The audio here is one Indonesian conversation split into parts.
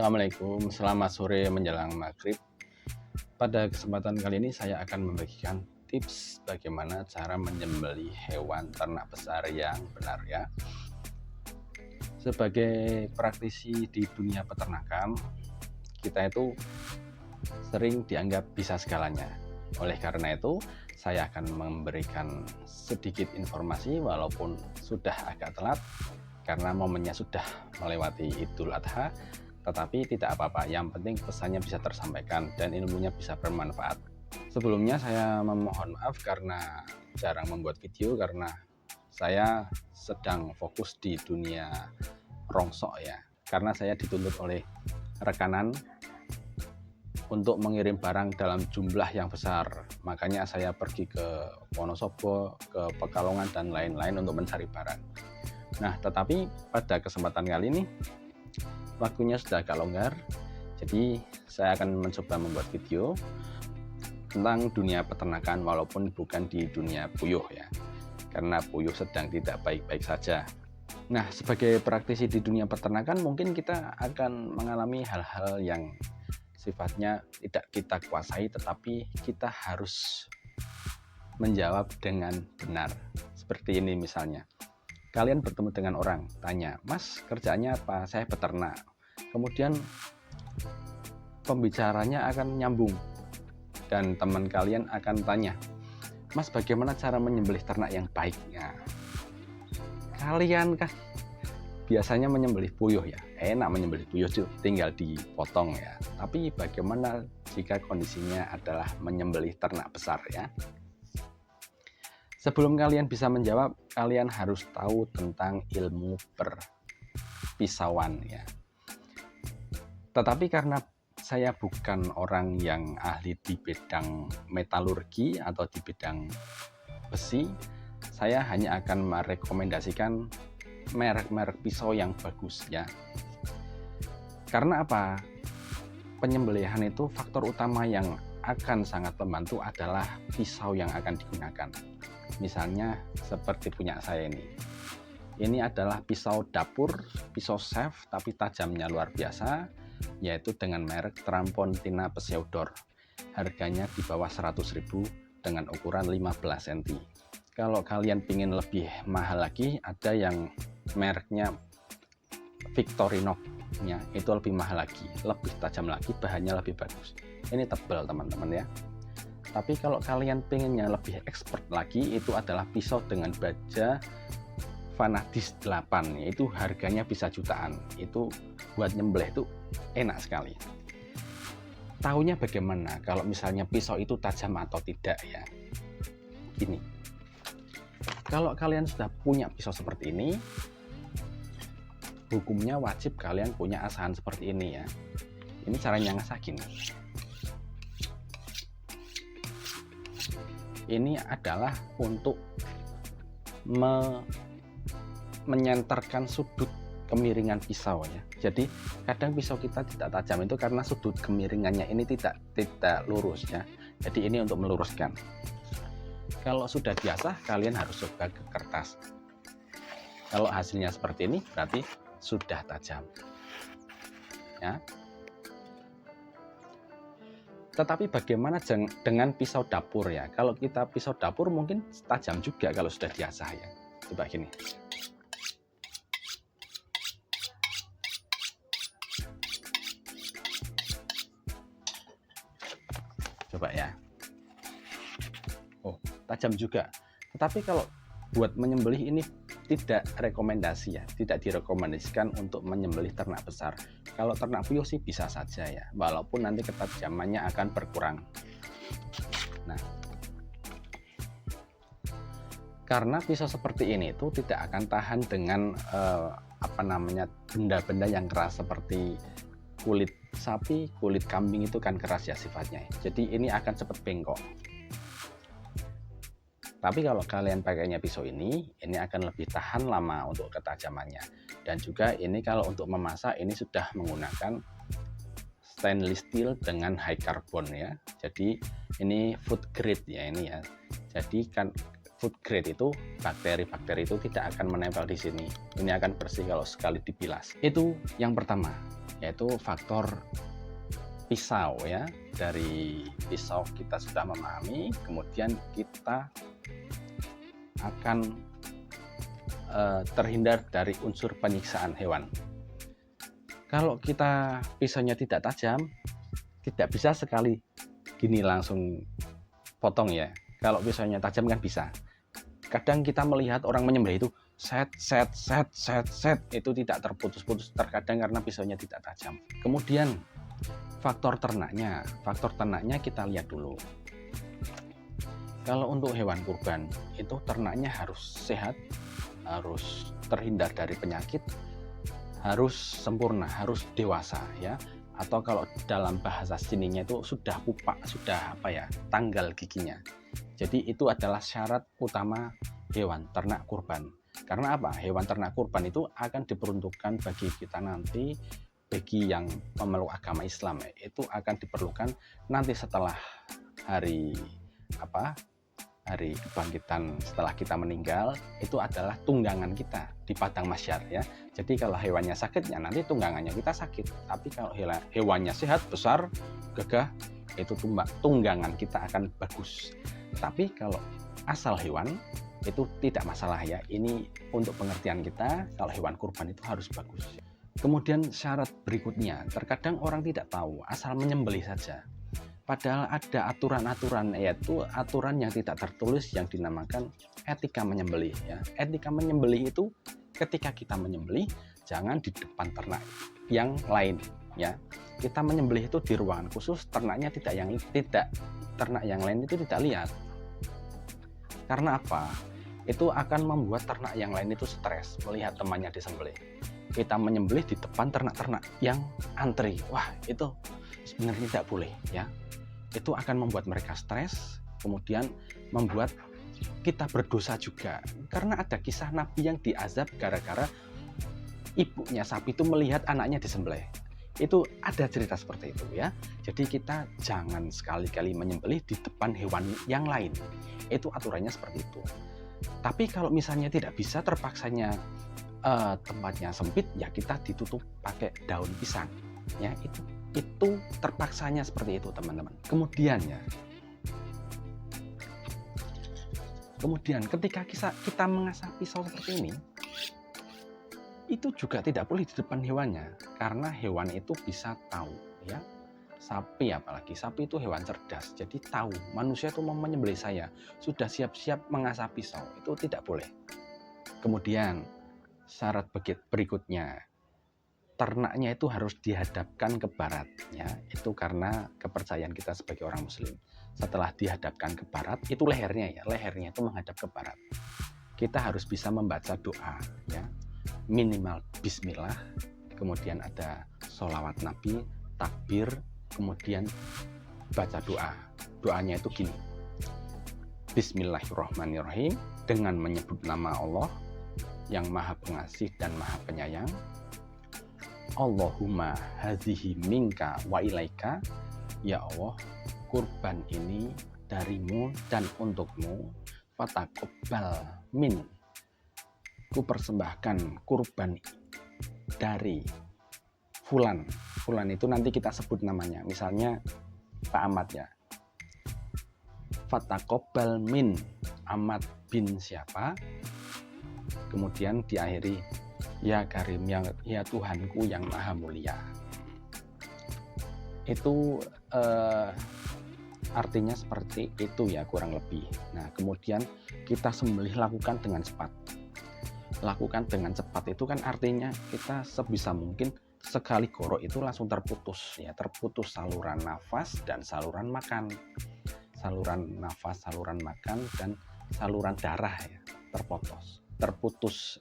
Assalamualaikum, selamat sore menjelang maghrib. Pada kesempatan kali ini saya akan membagikan tips bagaimana cara menyembelih hewan ternak besar yang benar ya. Sebagai praktisi di dunia peternakan, kita itu sering dianggap bisa segalanya. Oleh karena itu, saya akan memberikan sedikit informasi walaupun sudah agak telat karena momennya sudah melewati Idul Adha. Tetapi tidak apa-apa, yang penting pesannya bisa tersampaikan dan ilmunya bisa bermanfaat. Sebelumnya saya memohon maaf karena jarang membuat video karena saya sedang fokus di dunia rongsok ya. Karena saya dituntut oleh rekanan untuk mengirim barang dalam jumlah yang besar. Makanya saya pergi ke Wonosobo, ke Pekalongan dan lain-lain untuk mencari barang. Nah, tetapi pada kesempatan kali ini waktunya sudah agak longgar, jadi saya akan mencoba membuat video tentang dunia peternakan walaupun bukan di dunia puyuh ya, karena puyuh sedang tidak baik-baik saja. Nah, sebagai praktisi di dunia peternakan mungkin kita akan mengalami hal-hal yang sifatnya tidak kita kuasai, tetapi kita harus menjawab dengan benar. Seperti ini misalnya, kalian bertemu dengan orang, tanya, "Mas, kerjaannya apa?" "Saya peternak." Kemudian pembicaranya akan nyambung dan teman kalian akan tanya, "Mas, bagaimana cara menyembelih ternak yang baik?" Nah, kalian kan biasanya menyembelih puyuh ya, enak menyembelih puyuh tinggal dipotong ya. Tapi bagaimana jika kondisinya adalah menyembelih ternak besar ya? Sebelum kalian bisa menjawab, kalian harus tahu tentang ilmu perpisauan ya. Tetapi karena saya bukan orang yang ahli di bidang metalurgi atau di bidang besi, saya hanya akan merekomendasikan merek-merek pisau yang bagus ya. Karena apa? Penyembelihan itu faktor utama yang akan sangat membantu adalah pisau yang akan digunakan. Misalnya seperti punya saya ini. Ini adalah pisau dapur, pisau chef tapi tajamnya luar biasa, yaitu dengan merek Trampontina Pseudoor. Harganya di bawah 100.000 dengan ukuran 15 cm. Kalau kalian ingin lebih mahal lagi, ada yang mereknya Victorinox ya, itu lebih mahal lagi, lebih tajam lagi, bahannya lebih bagus. Ini tebal teman-teman ya. Tapi kalau kalian pengennya lebih expert lagi, itu adalah pisau dengan baja Vanadis 8, yaitu harganya bisa jutaan. Itu buat nyembelih itu enak sekali. Tahunya bagaimana kalau misalnya pisau itu tajam atau tidak ya? Gini, kalau kalian sudah punya pisau seperti ini, hukumnya wajib kalian punya asahan seperti ini ya. Ini caranya ngasah gini. Ini adalah untuk menyenterkan sudut kemiringan pisau ya. Jadi kadang pisau kita tidak tajam itu karena sudut kemiringannya ini tidak lurus ya. Jadi ini untuk meluruskan. Kalau sudah biasa, kalian harus coba ke kertas. Kalau hasilnya seperti ini berarti sudah tajam ya. Tetapi bagaimana dengan pisau dapur ya? Kalau kita pisau dapur mungkin tajam juga kalau sudah diasah ya. Coba gini. Coba ya. Oh, tajam juga. Tetapi kalau buat menyembelih ini tidak rekomendasi ya, tidak direkomendasikan untuk menyembelih ternak besar. Kalau ternak puyuh sih bisa saja ya, walaupun nanti ketajamannya akan berkurang. Nah, karena pisau seperti ini itu tidak akan tahan dengan benda-benda yang keras seperti kulit sapi, kulit kambing itu kan keras ya sifatnya. Jadi ini akan cepat bengkok. Tapi kalau kalian pakainya pisau ini akan lebih tahan lama untuk ketajamannya. Dan juga ini kalau untuk memasak ini sudah menggunakan stainless steel dengan high carbon ya. Jadi ini food grade ya ini ya. Jadi kan food grade itu bakteri-bakteri itu tidak akan menempel di sini. Ini akan bersih kalau sekali dibilas. Itu yang pertama. yaitu faktor pisau ya. Dari pisau kita sudah memahami, kemudian kita akan terhindar dari unsur penyiksaan hewan. Kalau kita pisaunya tidak tajam, tidak bisa sekali gini langsung potong ya. Kalau pisaunya tajam kan bisa. Kadang kita melihat orang menyembelih itu set itu tidak terputus-putus, terkadang karena pisaunya tidak tajam. Kemudian faktor ternaknya kita lihat dulu. Kalau untuk hewan kurban itu ternaknya harus sehat, harus terhindar dari penyakit, harus sempurna, harus dewasa ya. Atau kalau dalam bahasa sininya itu sudah pupak, sudah tanggal giginya. Jadi itu adalah syarat utama hewan ternak kurban. Karena apa? Hewan ternak kurban itu akan diperuntukkan bagi kita nanti, bagi yang memeluk agama Islam itu akan diperlukan nanti setelah hari kebangkitan, setelah kita meninggal, itu adalah tunggangan kita di padang mahsyar ya. Jadi kalau hewannya sakit ya nanti tunggangannya kita sakit. Tapi kalau hewannya sehat, besar, gagah, itu tunggangan kita akan bagus. Tapi kalau asal hewan itu tidak masalah ya. Ini untuk pengertian kita, kalau hewan kurban itu harus bagus. Kemudian syarat berikutnya, terkadang orang tidak tahu, asal menyembelih saja. Padahal ada aturan-aturan, yaitu aturan yang tidak tertulis yang dinamakan etika menyembelih ya. Etika menyembelih itu ketika kita menyembelih jangan di depan ternak yang lain ya. Kita menyembelih itu di ruangan khusus, ternak yang lain itu tidak lihat. Karena apa? Itu akan membuat ternak yang lain itu stres melihat temannya disembelih. Kita menyembelih di depan ternak-ternak yang antri. Wah, itu sebenarnya tidak boleh ya. Itu akan membuat mereka stres, kemudian membuat kita berdosa juga. Karena ada kisah Nabi yang diazab gara-gara ibunya sapi itu melihat anaknya disembelih. Itu ada cerita seperti itu ya. Jadi kita jangan sekali-kali menyembelih di depan hewan yang lain. Itu aturannya seperti itu. Tapi kalau misalnya tidak bisa, terpaksanya tempatnya sempit, ya kita ditutup pakai daun pisang ya. Itu terpaksanya seperti itu teman-teman. Kemudian ketika kita mengasah pisau seperti ini, itu juga tidak boleh di depan hewannya, karena hewan itu bisa tahu ya. Sapi apalagi, sapi itu hewan cerdas, jadi tahu manusia itu mau menyembelih saya, sudah siap-siap mengasah pisau, itu tidak boleh. Kemudian syarat berikutnya, ternaknya itu harus dihadapkan ke barat ya. Itu karena kepercayaan kita sebagai orang muslim. Setelah dihadapkan ke barat, itu lehernya itu menghadap ke barat. Kita harus bisa membaca doa ya, minimal bismillah, kemudian ada sholawat nabi, takbir, kemudian baca doa. Doanya itu gini: Bismillahirrahmanirrahim, dengan menyebut nama Allah yang maha pengasih dan maha penyayang. Allahumma hadhihi minka wa ilaika, ya Allah, kurban ini darimu dan untukmu. Fataqabbal min, ku persembahkan kurban dari fulan. Fulan itu nanti kita sebut namanya, misalnya Pak Ahmad ya. Fataqabbal min Ahmad bin siapa, kemudian diakhiri ya Karim, ya Tuhanku yang maha mulia. Itu artinya seperti itu ya kurang lebih. Nah kemudian kita sembelih lakukan dengan cepat. Lakukan dengan cepat itu kan artinya kita sebisa mungkin sekali gorok itu langsung terputus ya, terputus saluran nafas dan saluran makan. Saluran nafas, saluran makan, dan saluran darah ya, terputus.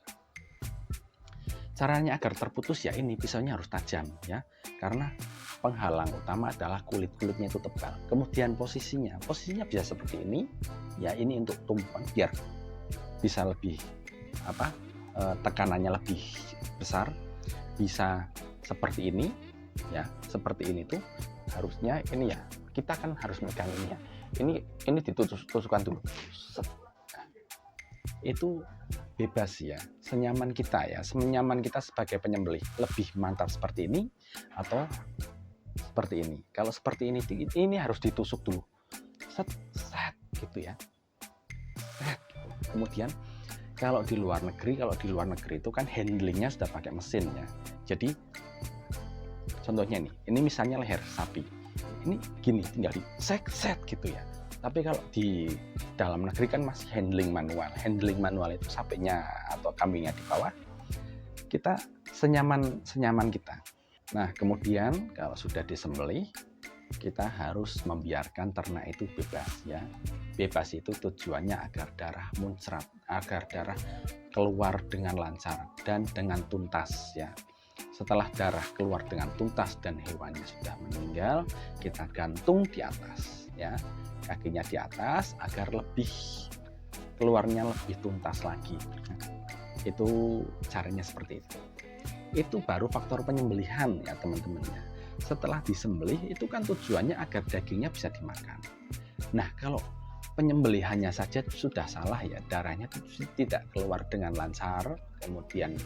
Caranya agar terputus ya ini, pisaunya harus tajam ya, karena penghalang utama adalah kulitnya itu tebal. Kemudian posisinya bisa seperti ini ya, ini untuk tumpuan biar bisa lebih tekanannya lebih besar. Bisa seperti ini ya, seperti ini tuh harusnya ini ya, kita kan harus megang ini ya, ini ditusukkan dulu. Itu bebas ya, senyaman kita ya, senyaman kita sebagai penyembelih. Lebih mantap seperti ini atau seperti ini. Kalau seperti ini harus ditusuk dulu, set set gitu ya, set. Kemudian kalau di luar negeri itu kan handlingnya sudah pakai mesin ya. Jadi contohnya nih, ini misalnya leher sapi, ini gini tinggal di set gitu ya. Tapi kalau di dalam negeri kan masih handling manual itu sapinya atau kambingnya di bawah, kita senyaman kita. Nah kemudian kalau sudah disembelih, kita harus membiarkan ternak itu bebas ya. Bebas itu tujuannya agar darah muncrat, agar darah keluar dengan lancar dan dengan tuntas ya. Setelah darah keluar dengan tuntas dan hewannya sudah meninggal, kita gantung di atas ya, kakinya di atas agar keluarnya lebih tuntas lagi. Itu caranya seperti itu. Itu baru faktor penyembelihan ya teman-teman ya. Setelah disembelih itu kan tujuannya agar dagingnya bisa dimakan. Nah kalau penyembelihannya saja sudah salah ya, darahnya tidak keluar dengan lancar, kemudian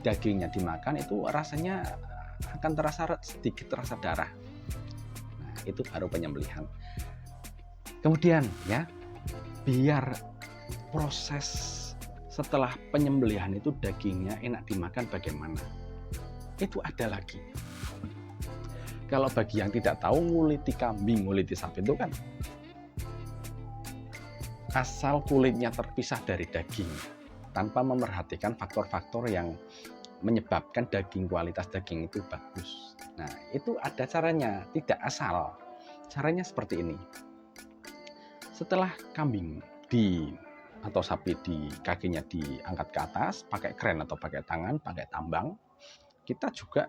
dagingnya dimakan, itu rasanya akan sedikit terasa darah. Nah itu baru penyembelihan. Kemudian ya, biar proses setelah penyembelihan itu dagingnya enak dimakan bagaimana, itu ada lagi. Kalau bagi yang tidak tahu, nguliti kambing, nguliti sapi itu kan asal kulitnya terpisah dari daging tanpa memerhatikan faktor-faktor yang menyebabkan kualitas daging itu bagus. Nah itu ada caranya, tidak asal. Caranya seperti ini. Setelah kambing atau sapi kakinya diangkat ke atas pakai kren atau pakai tangan, pakai tambang, kita juga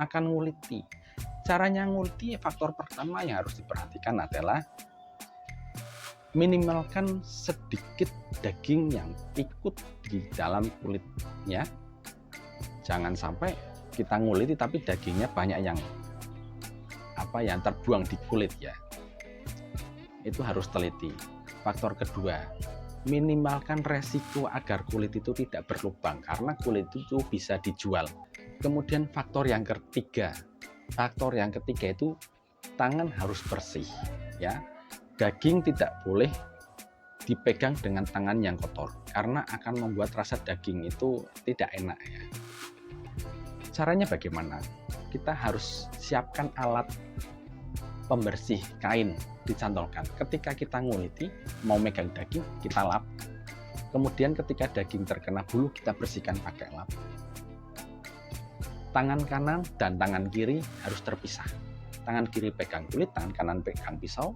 akan nguliti. Caranya nguliti, faktor pertama yang harus diperhatikan adalah minimalkan sedikit daging yang ikut di dalam kulitnya. Jangan sampai kita nguliti tapi dagingnya banyak yang terbuang di kulit ya. Itu harus teliti. Faktor kedua, minimalkan resiko agar kulit itu tidak berlubang karena kulit itu bisa dijual. Kemudian faktor yang ketiga itu tangan harus bersih ya. Daging tidak boleh dipegang dengan tangan yang kotor karena akan membuat rasa daging itu tidak enak ya. Caranya bagaimana? Kita harus siapkan alat pembersih kain, dicantolkan. Ketika kita nguliti, mau megang daging, kita lap. Kemudian ketika daging terkena bulu, kita bersihkan pakai lap. Tangan kanan dan tangan kiri harus terpisah. Tangan kiri pegang kulit, tangan kanan pegang pisau.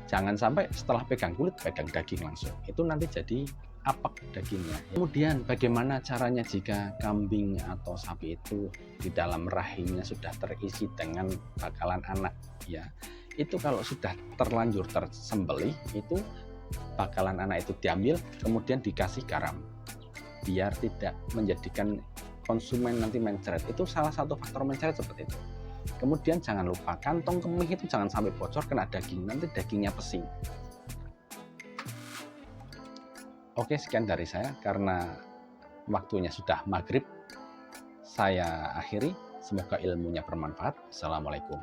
Jangan sampai setelah pegang kulit, pegang daging langsung. Itu nanti jadi apek dagingnya. Kemudian bagaimana caranya jika kambing atau sapi itu di dalam rahimnya sudah terisi dengan bakalan anak ya. Itu kalau sudah terlanjur tersembelih, itu bakalan anak itu diambil kemudian dikasih garam biar tidak menjadikan konsumen nanti mencret. Itu salah satu faktor mencret seperti itu. Kemudian jangan lupa kantong kemih itu jangan sampai bocor kena daging, nanti dagingnya pesing. Oke, sekian dari saya karena waktunya sudah maghrib. Saya akhiri, semoga ilmunya bermanfaat. Assalamualaikum.